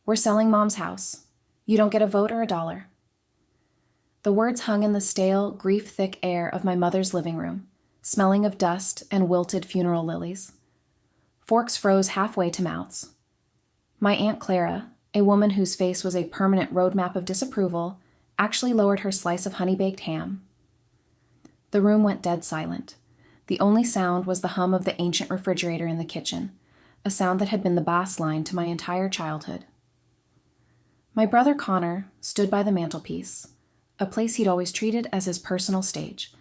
"We're selling Mom's house. You don't get a vote or a dollar." The words hung in the stale, grief-thick air of my mother's living room, smelling of dust and wilted funeral lilies. Forks froze halfway to mouths. My Aunt Clara, a woman whose face was a permanent roadmap of disapproval, actually lowered her slice of honey-baked ham. The room went dead silent. The only sound was the hum of the ancient refrigerator in the kitchen, a sound that had been the bass line to my entire childhood. My brother Connor stood by the mantelpiece, a place he'd always treated as his personal stage.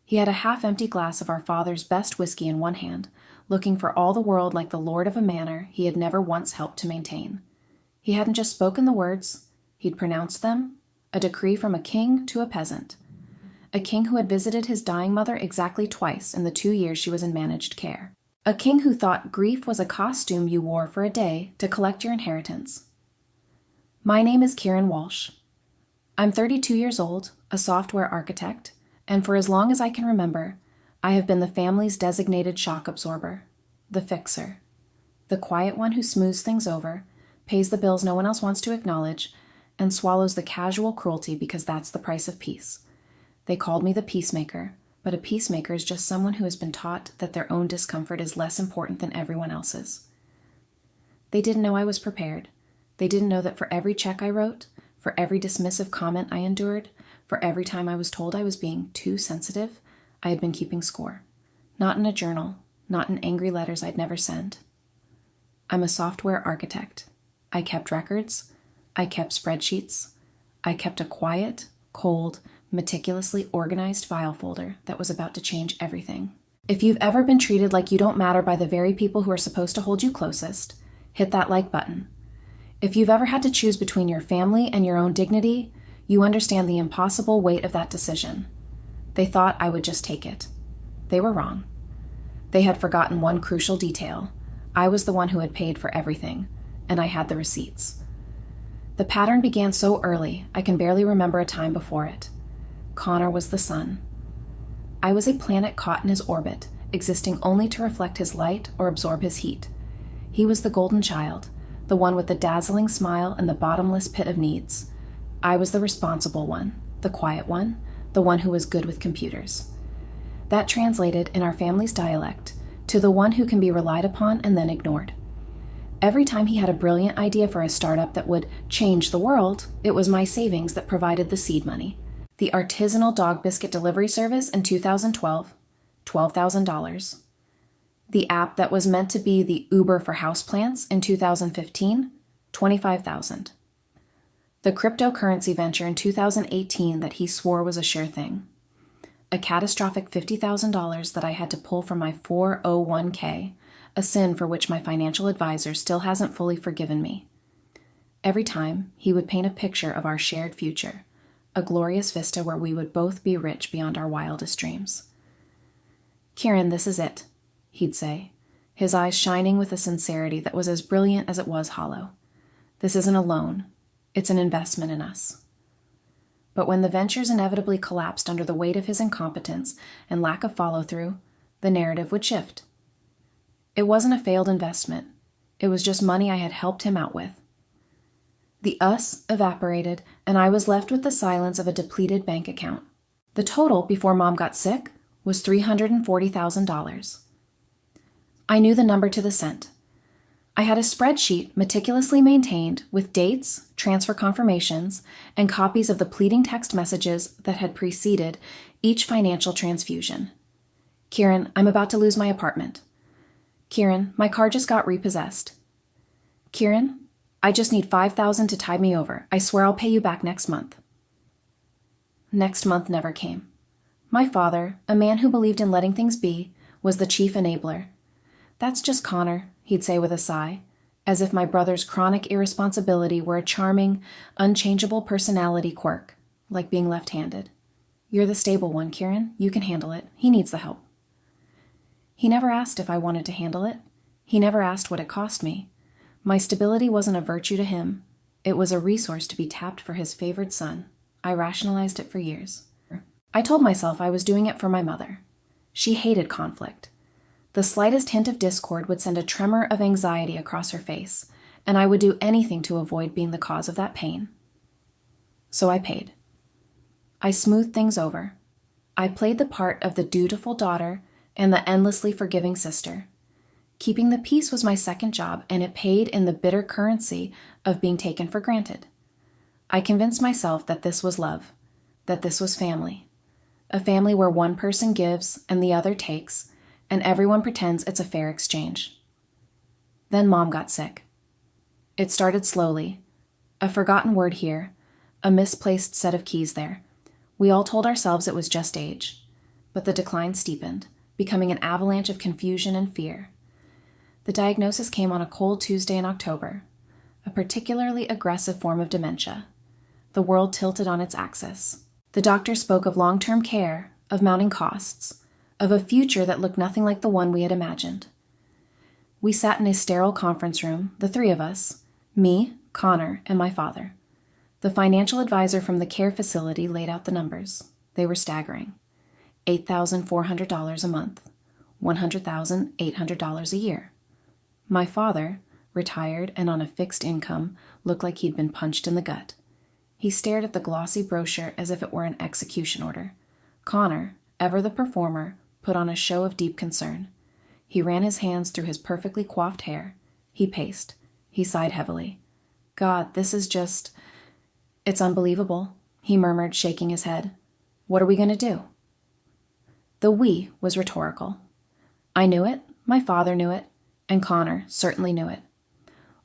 He had a half-empty glass of our father's best whiskey in one hand, looking for all the world like the lord of a manor he had never once helped to maintain. He hadn't just spoken the words, he'd pronounced them, a decree from a king to a peasant. A king who had visited his dying mother exactly twice in the 2 years she was in managed care. A king who thought grief was a costume you wore for a day to collect your inheritance. My name is Kieran Walsh. I'm 32 years old, a software architect, and for as long as I can remember, I have been the family's designated shock absorber, the fixer, the quiet one who smooths things over, pays the bills no one else wants to acknowledge, and swallows the casual cruelty because that's the price of peace. They called me the peacemaker, but a peacemaker is just someone who has been taught that their own discomfort is less important than everyone else's. They didn't know I was prepared. They didn't know that for every check I wrote, for every dismissive comment I endured, for every time I was told I was being too sensitive, I had been keeping score. Not in a journal, not in angry letters I'd never send. I'm a software architect. I kept records. I kept spreadsheets. I kept a quiet, cold, meticulously organized file folder that was about to change everything. If you've ever been treated like you don't matter by the very people who are supposed to hold you closest, hit that like button. If you've ever had to choose between your family and your own dignity, you understand the impossible weight of that decision. They thought I would just take it. They were wrong. They had forgotten one crucial detail. I was the one who had paid for everything, and I had the receipts. The pattern began so early, I can barely remember a time before it. Connor was the sun. I was a planet caught in his orbit, existing only to reflect his light or absorb his heat. He was the golden child, the one with the dazzling smile and the bottomless pit of needs. I was the responsible one, the quiet one, the one who was good with computers. That translated in our family's dialect to the one who can be relied upon and then ignored. Every time he had a brilliant idea for a startup that would change the world, it was my savings that provided the seed money. The artisanal dog biscuit delivery service in 2012, $12,000. The app that was meant to be the Uber for houseplants in 2015, $25,000. The cryptocurrency venture in 2018 that he swore was a sure thing. A catastrophic $50,000 that I had to pull from my 401k, a sin for which my financial advisor still hasn't fully forgiven me. Every time, he would paint a picture of our shared future, a glorious vista where we would both be rich beyond our wildest dreams. "Kieran, this is it," he'd say, his eyes shining with a sincerity that was as brilliant as it was hollow. "This isn't a loan. It's an investment in us." But when the ventures inevitably collapsed under the weight of his incompetence and lack of follow-through, the narrative would shift. It wasn't a failed investment. It was just money I had helped him out with. The us evaporated, and I was left with the silence of a depleted bank account. The total before Mom got sick was $340,000. I knew the number to the cent. I had a spreadsheet meticulously maintained with dates, transfer confirmations, and copies of the pleading text messages that had preceded each financial transfusion. "Kieran, I'm about to lose my apartment. Kieran, my car just got repossessed. Kieran, I just need $5,000 to tide me over. I swear I'll pay you back next month." Next month never came. My father, a man who believed in letting things be, was the chief enabler. "That's just Connor," he'd say with a sigh, as if my brother's chronic irresponsibility were a charming, unchangeable personality quirk, like being left-handed. "You're the stable one, Kieran. You can handle it. He needs the help." He never asked if I wanted to handle it. He never asked what it cost me. My stability wasn't a virtue to him. It was a resource to be tapped for his favored son. I rationalized it for years. I told myself I was doing it for my mother. She hated conflict. The slightest hint of discord would send a tremor of anxiety across her face, and I would do anything to avoid being the cause of that pain. So I paid. I smoothed things over. I played the part of the dutiful daughter and the endlessly forgiving sister. Keeping the peace was my second job, and it paid in the bitter currency of being taken for granted. I convinced myself that this was love, that this was family. A family where one person gives and the other takes, and everyone pretends it's a fair exchange. Then Mom got sick. It started slowly. A forgotten word here, a misplaced set of keys there. We all told ourselves it was just age, but the decline steepened, becoming an avalanche of confusion and fear. The diagnosis came on a cold Tuesday in October, a particularly aggressive form of dementia. The world tilted on its axis. The doctor spoke of long-term care, of mounting costs, of a future that looked nothing like the one we had imagined. We sat in a sterile conference room, the three of us, me, Connor, and my father. The financial advisor from the care facility laid out the numbers. They were staggering. $8,400 a month, $100,800 a year. My father, retired and on a fixed income, looked like he'd been punched in the gut. He stared at the glossy brochure as if it were an execution order. Connor, ever the performer, put on a show of deep concern. He ran his hands through his perfectly coiffed hair. He paced. He sighed heavily. God, this is just... It's unbelievable, he murmured, shaking his head. What are we going to do? The we was rhetorical. I knew it, my father knew it, and Connor certainly knew it.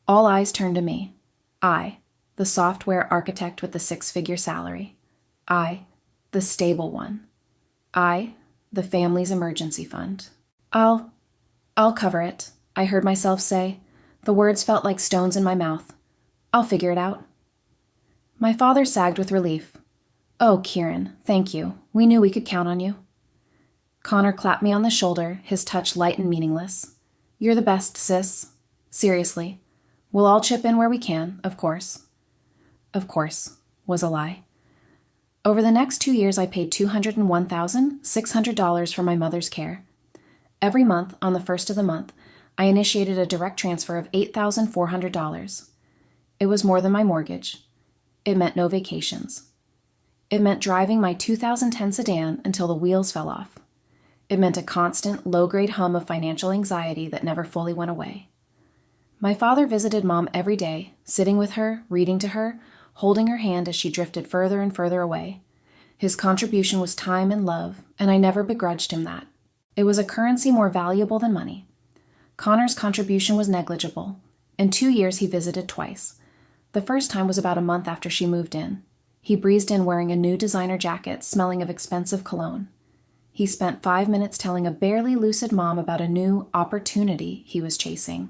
All eyes turned to me. I, the software architect with the six-figure salary. I, the stable one. I, the family's emergency fund. I'll cover it, I heard myself say. The words felt like stones in my mouth. I'll figure it out. My father sagged with relief. Oh, Kieran, thank you. We knew we could count on you. Connor clapped me on the shoulder, his touch light and meaningless. You're the best, sis. Seriously. We'll all chip in where we can, of course. Of course, was a lie. Over the next 2 years, I paid $201,600 for my mother's care. Every month, on the first of the month, I initiated a direct transfer of $8,400. It was more than my mortgage. It meant no vacations. It meant driving my 2010 sedan until the wheels fell off. It meant a constant, low-grade hum of financial anxiety that never fully went away. My father visited Mom every day, sitting with her, reading to her, holding her hand as she drifted further and further away. His contribution was time and love, and I never begrudged him that. It was a currency more valuable than money. Connor's contribution was negligible. In 2 years, he visited twice. The first time was about a month after she moved in. He breezed in wearing a new designer jacket, smelling of expensive cologne. He spent 5 minutes telling a barely lucid mom about a new opportunity he was chasing.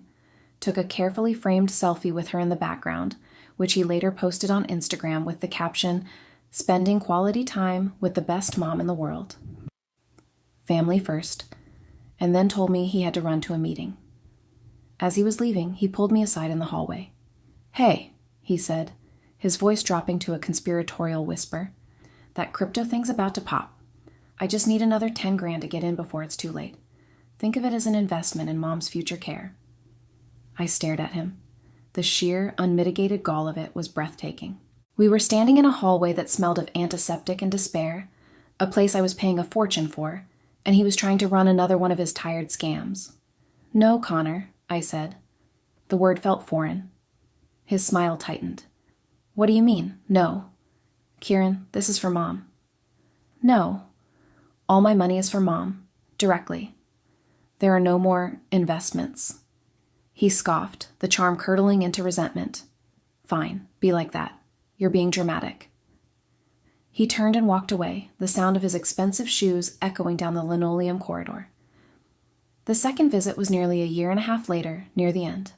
Took a carefully framed selfie with her in the background, which he later posted on Instagram with the caption, "Spending quality time with the best mom in the world." Family first, and then told me he had to run to a meeting. As he was leaving, he pulled me aside in the hallway. "Hey," he said, his voice dropping to a conspiratorial whisper. "That crypto thing's about to pop. I just need another 10 grand to get in before it's too late. Think of it as an investment in Mom's future care." I stared at him. The sheer, unmitigated gall of it was breathtaking. We were standing in a hallway that smelled of antiseptic and despair, a place I was paying a fortune for, and he was trying to run another one of his tired scams. "No, Connor," I said. The word felt foreign. His smile tightened. "What do you mean, no?" "Kieran, this is for Mom." "No. All my money is for Mom, directly. There are no more investments." He scoffed, the charm curdling into resentment. "Fine, be like that. You're being dramatic." He turned and walked away, the sound of his expensive shoes echoing down the linoleum corridor. The second visit was nearly a year and a half later, near the end.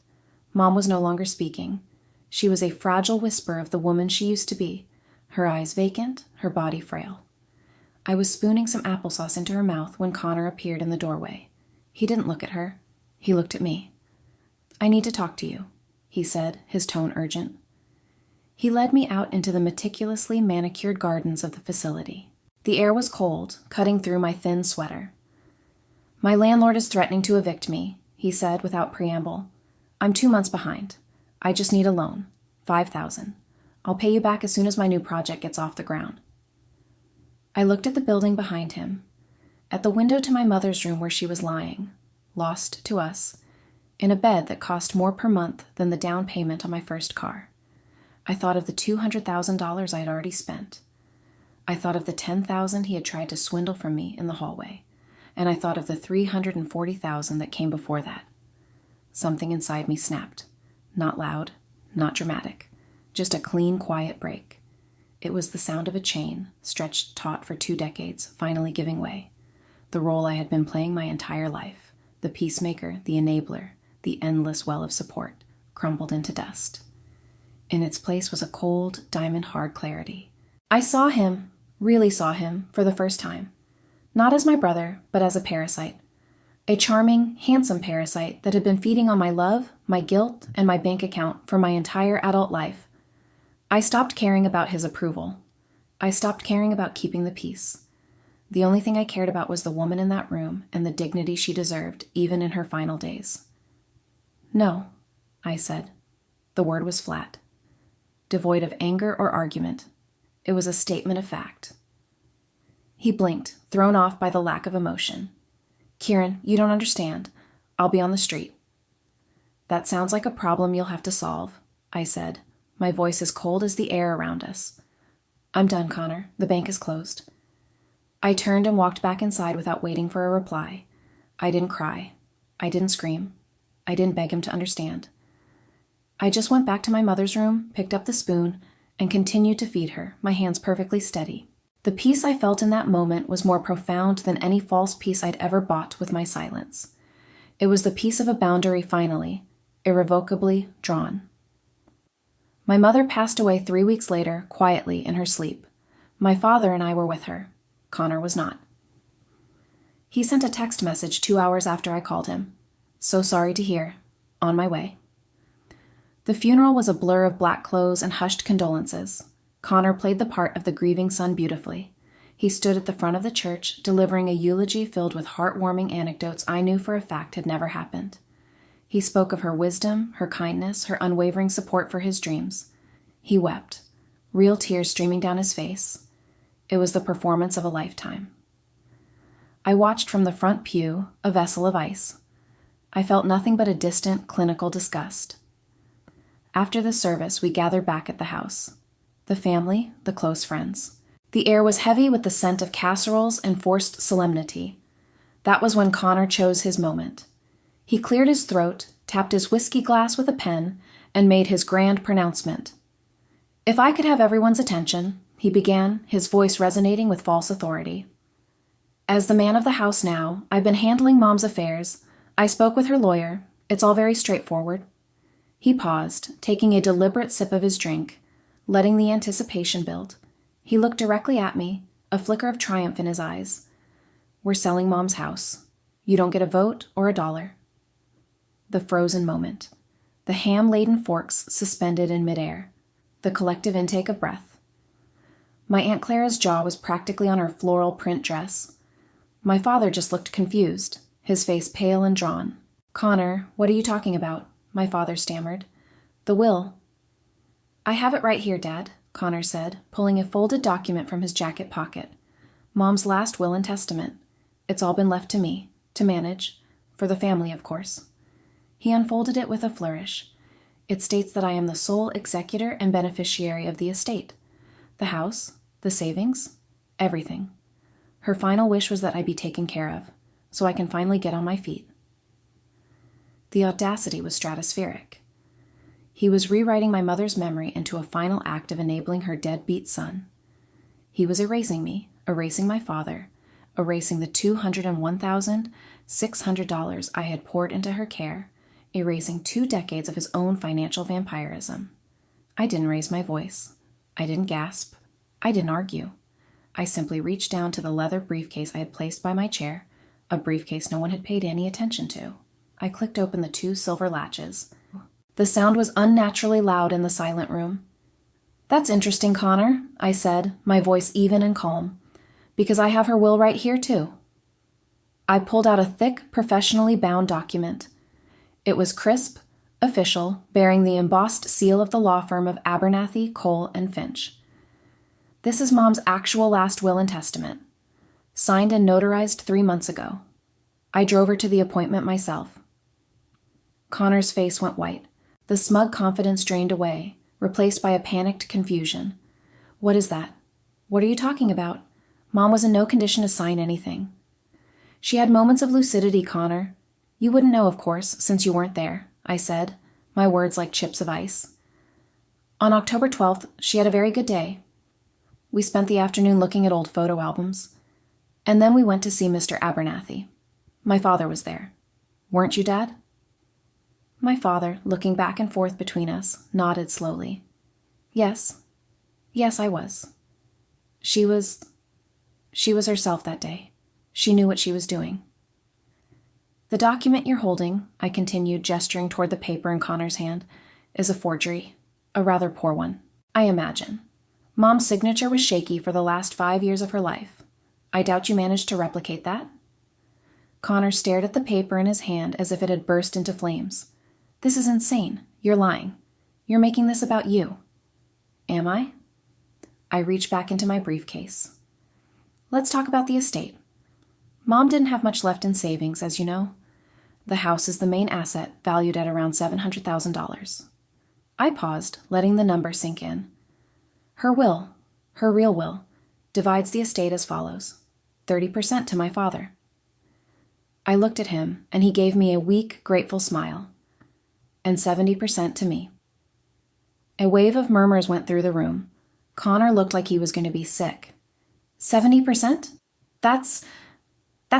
Mom was no longer speaking. She was a fragile whisper of the woman she used to be, her eyes vacant, her body frail. I was spooning some applesauce into her mouth when Connor appeared in the doorway. He didn't look at her. He looked at me. "I need to talk to you," he said, his tone urgent. He led me out into the meticulously manicured gardens of the facility. The air was cold, cutting through my thin sweater. "My landlord is threatening to evict me," he said without preamble. "I'm 2 months behind. I just need a loan. $5,000. I'll pay you back as soon as my new project gets off the ground. I looked at the building behind him, at the window to my mother's room where she was lying, lost to us, in a bed that cost more per month than the down payment on my first car. I thought of the $200,000 I had already spent. I thought of the $10,000 he had tried to swindle from me in the hallway, and I thought of the $340,000 that came before that. Something inside me snapped. Not loud, not dramatic, just a clean, quiet break. It was the sound of a chain, stretched taut for 2 decades, finally giving way. The role I had been playing my entire life, the peacemaker, the enabler, the endless well of support, crumbled into dust. In its place was a cold, diamond-hard clarity. I saw him, really saw him, for the first time. Not as my brother, but as a parasite. A charming, handsome parasite that had been feeding on my love, my guilt, and my bank account for my entire adult life. I stopped caring about his approval. I stopped caring about keeping the peace. The only thing I cared about was the woman in that room and the dignity she deserved, even in her final days. No, I said. The word was flat, devoid of anger or argument. It was a statement of fact. He blinked, thrown off by the lack of emotion. Kieran, you don't understand. I'll be on the street. That sounds like a problem you'll have to solve, I said, my voice as cold as the air around us. I'm done, Connor. The bank is closed. I turned and walked back inside without waiting for a reply. I didn't cry. I didn't scream. I didn't beg him to understand. I just went back to my mother's room, picked up the spoon, and continued to feed her, my hands perfectly steady. The peace I felt in that moment was more profound than any false peace I'd ever bought with my silence. It was the peace of a boundary finally, irrevocably drawn. My mother passed away 3 weeks later, quietly in her sleep. My father and I were with her. Connor was not. He sent a text message 2 hours after I called him. So sorry to hear. On my way. The funeral was a blur of black clothes and hushed condolences. Connor played the part of the grieving son beautifully. He stood at the front of the church, delivering a eulogy filled with heartwarming anecdotes I knew for a fact had never happened. He spoke of her wisdom, her kindness, her unwavering support for his dreams. He wept, real tears streaming down his face. It was the performance of a lifetime. I watched from the front pew, a vessel of ice. I felt nothing but a distant, clinical disgust. After the service, we gathered back at the house. The family, the close friends. The air was heavy with the scent of casseroles and forced solemnity. That was when Connor chose his moment. He cleared his throat, tapped his whiskey glass with a pen, and made his grand pronouncement. If I could have everyone's attention, he began, his voice resonating with false authority. As the man of the house now, I've been handling Mom's affairs. I spoke with her lawyer. It's all very straightforward. He paused, taking a deliberate sip of his drink, letting the anticipation build. He looked directly at me, a flicker of triumph in his eyes. We're selling Mom's house. You don't get a vote or a dollar. The frozen moment. The ham-laden forks suspended in midair. The collective intake of breath. My Aunt Clara's jaw was practically on her floral print dress. My father just looked confused, his face pale and drawn. Connor, what are you talking about? My father stammered. The will. I have it right here, Dad, Connor said, pulling a folded document from his jacket pocket. Mom's last will and testament. It's all been left to me, to manage, for the family, of course. He unfolded it with a flourish. It states that I am the sole executor and beneficiary of the estate. The house, the savings, everything. Her final wish was that I be taken care of, so I can finally get on my feet. The audacity was stratospheric. He was rewriting my mother's memory into a final act of enabling her deadbeat son. He was erasing me, erasing my father, erasing the $201,600 I had poured into her care, erasing 2 decades of his own financial vampirism. I didn't raise my voice. I didn't gasp. I didn't argue. I simply reached down to the leather briefcase I had placed by my chair, a briefcase no one had paid any attention to. I clicked open the 2 silver latches. The sound was unnaturally loud in the silent room. That's interesting, Connor, I said, my voice even and calm, because I have her will right here, too. I pulled out a thick, professionally bound document. It was crisp, official, bearing the embossed seal of the law firm of Abernathy, Cole, and Finch. This is Mom's actual last will and testament, signed and notarized 3 months ago. I drove her to the appointment myself. Connor's face went white. The smug confidence drained away, replaced by a panicked confusion. What is that? What are you talking about? Mom was in no condition to sign anything. She had moments of lucidity, Connor. You wouldn't know, of course, since you weren't there, I said, my words like chips of ice. On October 12th, she had a very good day. We spent the afternoon looking at old photo albums. And then we went to see Mr. Abernathy. My father was there. Weren't you, Dad? My father, looking back and forth between us, nodded slowly. Yes. Yes, I was. She was herself that day. She knew what she was doing. The document you're holding, I continued, gesturing toward the paper in Connor's hand, is a forgery. A rather poor one, I imagine. Mom's signature was shaky for the last 5 years of her life. I doubt you managed to replicate that. Connor stared at the paper in his hand as if it had burst into flames. This is insane. You're lying. You're making this about you. Am I? I reached back into my briefcase. Let's talk about the estate. Mom didn't have much left in savings, as you know. The house is the main asset, valued at around $700,000. I paused, letting the number sink in. Her real will, divides the estate as follows: 30% to my father. I looked at him, and he gave me a weak, grateful smile. And 70% to me. A wave of murmurs went through the room. Connor looked like he was going to be sick. 70%? That's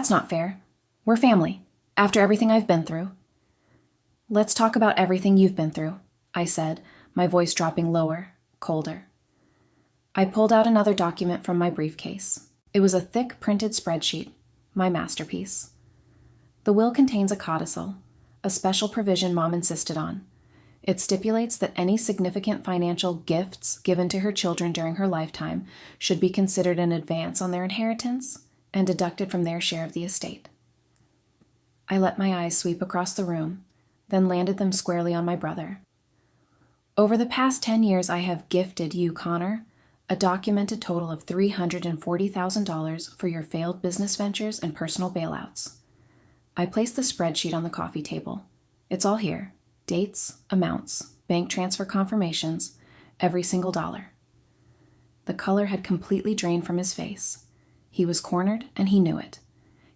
not fair. We're family, after everything I've been through. Let's talk about everything you've been through, I said, my voice dropping lower, colder. I pulled out another document from my briefcase. It was a thick printed spreadsheet, my masterpiece. The will contains a codicil, a special provision Mom insisted on. It stipulates that any significant financial gifts given to her children during her lifetime should be considered an advance on their inheritance and deducted from their share of the estate. I let my eyes sweep across the room, then landed them squarely on my brother. Over the past 10 years, I have gifted you, Connor, a documented total of $340,000 for your failed business ventures and personal bailouts. I placed the spreadsheet on the coffee table. It's all here. Dates, amounts, bank transfer confirmations, every single dollar. The color had completely drained from his face. He was cornered, and he knew it.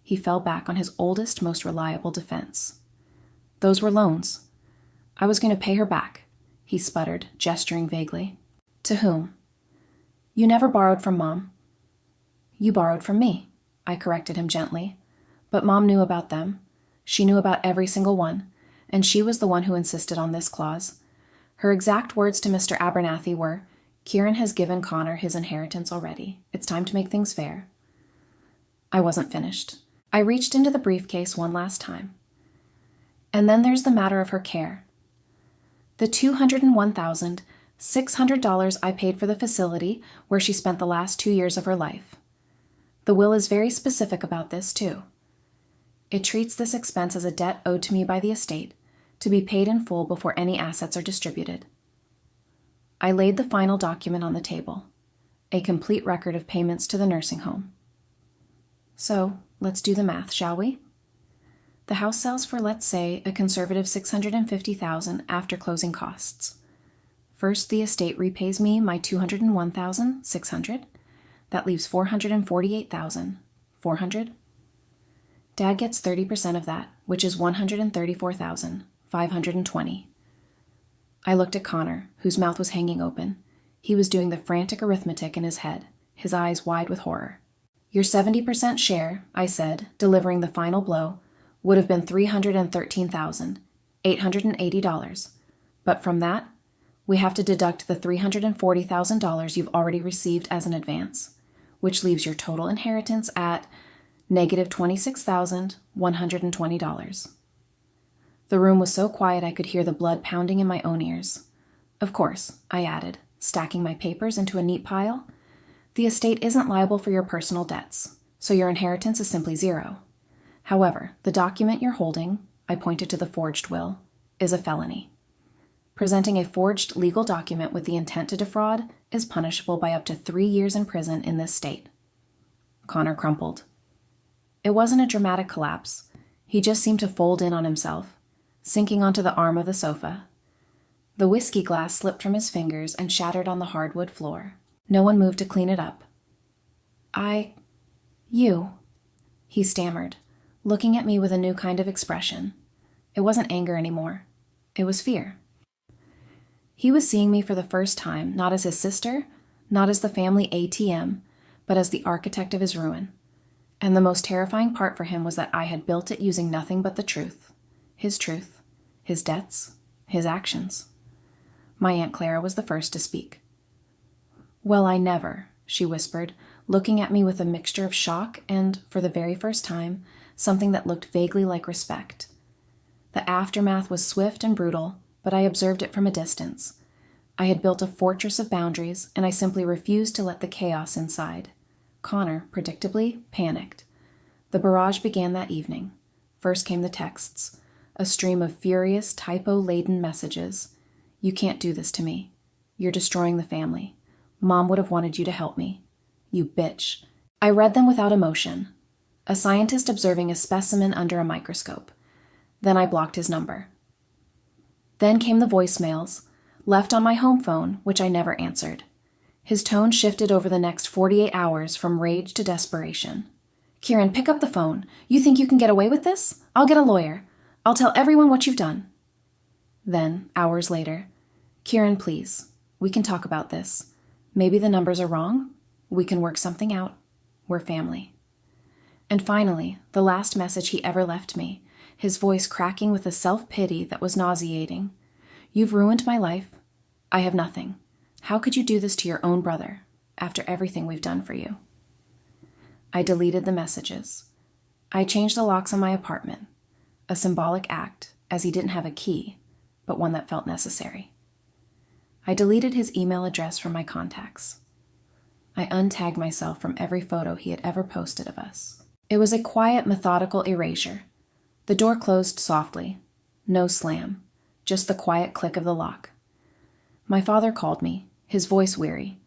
He fell back on his oldest, most reliable defense. Those were loans. I was going to pay her back, he sputtered, gesturing vaguely. To whom? You never borrowed from Mom. You borrowed from me, I corrected him gently. But Mom knew about them. She knew about every single one, and she was the one who insisted on this clause. Her exact words to Mr. Abernathy were, Kieran has given Connor his inheritance already. It's time to make things fair. I wasn't finished. I reached into the briefcase one last time. And then there's the matter of her care. The $201,600 I paid for the facility where she spent the last 2 years of her life. The will is very specific about this, too. It treats this expense as a debt owed to me by the estate, to be paid in full before any assets are distributed. I laid the final document on the table, a complete record of payments to the nursing home. So, let's do the math, shall we? The house sells for, let's say, a conservative $650,000 after closing costs. First, the estate repays me my $201,600. That leaves $448,400. Dad gets 30% of that, which is $134,520. I looked at Connor, whose mouth was hanging open. He was doing the frantic arithmetic in his head, his eyes wide with horror. Your 70% share, I said, delivering the final blow, would have been $313,880. But from that, we have to deduct the $340,000 you've already received as an advance, which leaves your total inheritance at negative $26,120. The room was so quiet I could hear the blood pounding in my own ears. Of course, I added, stacking my papers into a neat pile, the estate isn't liable for your personal debts, so your inheritance is simply zero. However, the document you're holding, I pointed to the forged will, is a felony. Presenting a forged legal document with the intent to defraud is punishable by up to 3 years in prison in this state. Connor crumpled. It wasn't a dramatic collapse. He just seemed to fold in on himself, sinking onto the arm of the sofa. The whiskey glass slipped from his fingers and shattered on the hardwood floor. No one moved to clean it up. You, he stammered, looking at me with a new kind of expression. It wasn't anger anymore. It was fear. He was seeing me for the first time, not as his sister, not as the family ATM, but as the architect of his ruin. And the most terrifying part for him was that I had built it using nothing but the truth, his debts, his actions. My Aunt Clara was the first to speak. "Well, I never," she whispered, looking at me with a mixture of shock and, for the very first time, something that looked vaguely like respect. The aftermath was swift and brutal, but I observed it from a distance. I had built a fortress of boundaries, and I simply refused to let the chaos inside. Connor, predictably, panicked. The barrage began that evening. First came the texts, a stream of furious, typo-laden messages. "You can't do this to me. You're destroying the family. Mom would have wanted you to help me. You bitch." I read them without emotion, a scientist observing a specimen under a microscope. Then I blocked his number. Then came the voicemails, left on my home phone, which I never answered. His tone shifted over the next 48 hours from rage to desperation. "Kieran, pick up the phone. You think you can get away with this? I'll get a lawyer. I'll tell everyone what you've done." Then, hours later, "Kieran, please, we can talk about this. Maybe the numbers are wrong. We can work something out. We're family." And finally, the last message he ever left me, his voice cracking with a self-pity that was nauseating. "You've ruined my life. I have nothing. How could you do this to your own brother, after everything we've done for you?" I deleted the messages. I changed the locks on my apartment, a symbolic act, as he didn't have a key, but one that felt necessary. I deleted his email address from my contacts. I untagged myself from every photo he had ever posted of us. It was a quiet, methodical erasure. The door closed softly. No slam, just the quiet click of the lock. My father called me, his voice weary.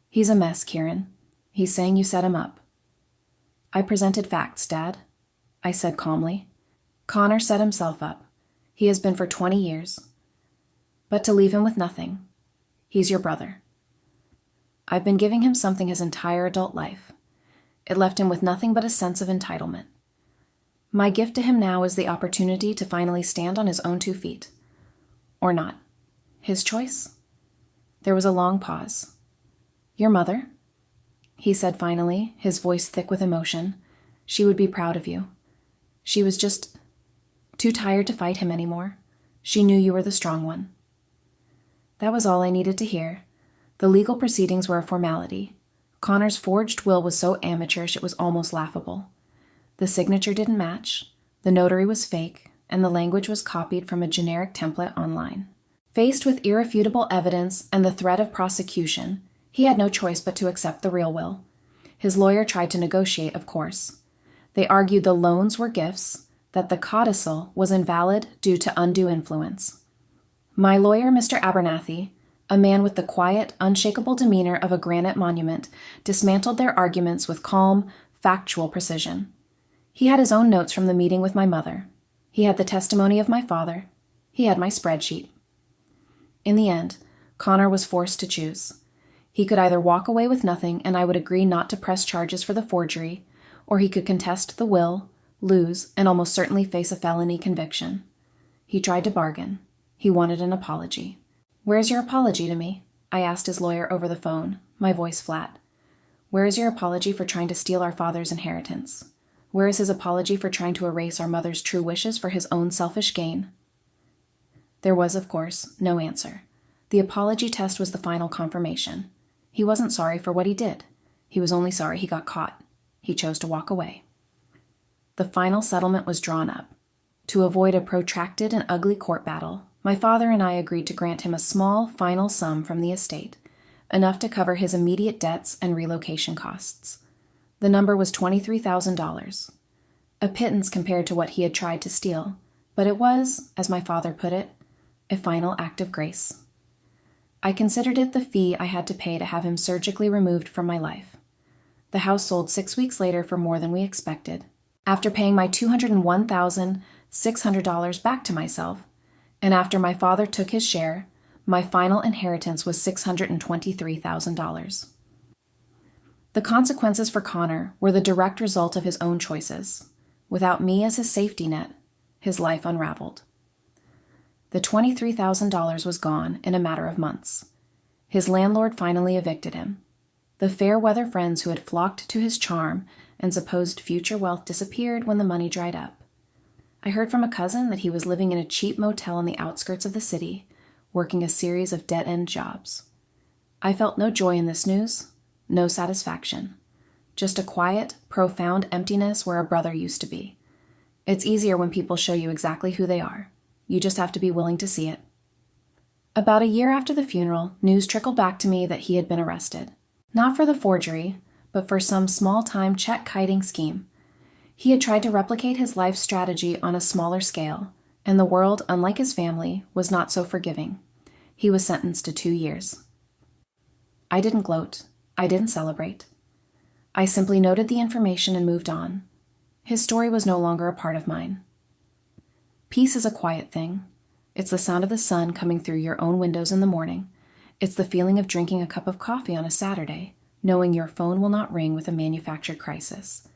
"He's a mess, Kieran. He's saying you set him up." I presented facts, Dad, I said calmly. "Connor set himself up. He has been for 20 years. But to leave him with nothing. He's your brother. I've been giving him something his entire adult life. It left him with nothing but a sense of entitlement. My gift to him now is the opportunity to finally stand on his own 2 feet. Or not. His choice." There was a long pause. "Your mother?" he said finally, his voice thick with emotion. "She would be proud of you. She was just too tired to fight him anymore. She knew you were the strong one." That was all I needed to hear. The legal proceedings were a formality. Connor's forged will was so amateurish it was almost laughable. The signature didn't match, the notary was fake, and the language was copied from a generic template online. Faced with irrefutable evidence and the threat of prosecution, he had no choice but to accept the real will. His lawyer tried to negotiate, of course. They argued the loans were gifts, that the codicil was invalid due to undue influence. My lawyer, Mr. Abernathy, a man with the quiet, unshakable demeanor of a granite monument, dismantled their arguments with calm, factual precision. He had his own notes from the meeting with my mother. He had the testimony of my father. He had my spreadsheet. In the end, Connor was forced to choose. He could either walk away with nothing and I would agree not to press charges for the forgery, or he could contest the will, lose, and almost certainly face a felony conviction. He tried to bargain. He wanted an apology. "Where's your apology to me?" I asked his lawyer over the phone, my voice flat. "Where is your apology for trying to steal our father's inheritance? Where is his apology for trying to erase our mother's true wishes for his own selfish gain?" There was, of course, no answer. The apology test was the final confirmation. He wasn't sorry for what he did. He was only sorry he got caught. He chose to walk away. The final settlement was drawn up. To avoid a protracted and ugly court battle, my father and I agreed to grant him a small final sum from the estate, enough to cover his immediate debts and relocation costs. The number was $23,000. A pittance compared to what he had tried to steal, but it was, as my father put it, a final act of grace. I considered it the fee I had to pay to have him surgically removed from my life. The house sold 6 weeks later for more than we expected. After paying my $201,600 back to myself, and after my father took his share, my final inheritance was $623,000. The consequences for Connor were the direct result of his own choices. Without me as his safety net, his life unraveled. The $23,000 was gone in a matter of months. His landlord finally evicted him. The fair-weather friends who had flocked to his charm and supposed future wealth disappeared when the money dried up. I heard from a cousin that he was living in a cheap motel on the outskirts of the city, working a series of dead-end jobs. I felt no joy in this news, no satisfaction. Just a quiet, profound emptiness where a brother used to be. It's easier when people show you exactly who they are. You just have to be willing to see it. About a year after the funeral, news trickled back to me that he had been arrested. Not for the forgery, but for some small-time check-kiting scheme. He had tried to replicate his life strategy on a smaller scale, and the world, unlike his family, was not so forgiving. He was sentenced to 2 years. I didn't gloat. I didn't celebrate. I simply noted the information and moved on. His story was no longer a part of mine. Peace is a quiet thing. It's the sound of the sun coming through your own windows in the morning. It's the feeling of drinking a cup of coffee on a Saturday, knowing your phone will not ring with a manufactured crisis.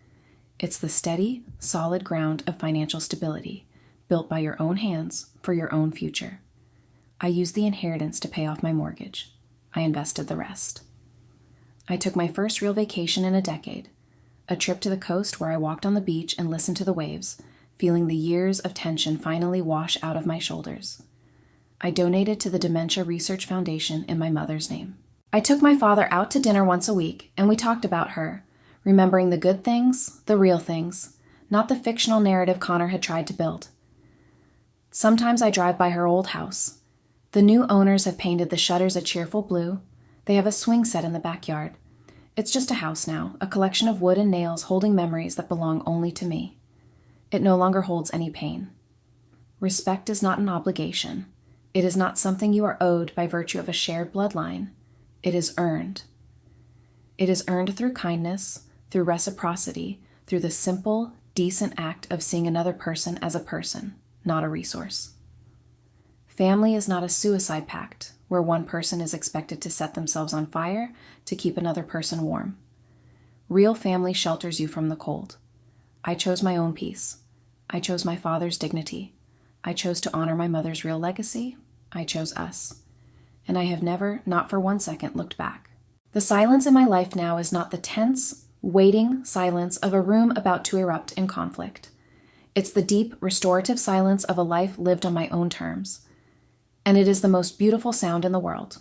It's the steady, solid ground of financial stability, built by your own hands for your own future. I used the inheritance to pay off my mortgage. I invested the rest. I took my first real vacation in a decade, a trip to the coast where I walked on the beach and listened to the waves, feeling the years of tension finally wash out of my shoulders. I donated to the Dementia Research Foundation in my mother's name. I took my father out to dinner once a week, and we talked about her, remembering the good things, the real things, not the fictional narrative Connor had tried to build. Sometimes I drive by her old house. The new owners have painted the shutters a cheerful blue. They have a swing set in the backyard. It's just a house now, a collection of wood and nails holding memories that belong only to me. It no longer holds any pain. Respect is not an obligation. It is not something you are owed by virtue of a shared bloodline. It is earned. It is earned through kindness, through reciprocity, through the simple, decent act of seeing another person as a person, not a resource. Family is not a suicide pact where one person is expected to set themselves on fire to keep another person warm. Real family shelters you from the cold. I chose my own peace. I chose my father's dignity. I chose to honor my mother's real legacy. I chose us. And I have never, not for 1 second, looked back. The silence in my life now is not the tense, waiting silence of a room about to erupt in conflict. It's the deep, restorative silence of a life lived on my own terms. And it is the most beautiful sound in the world.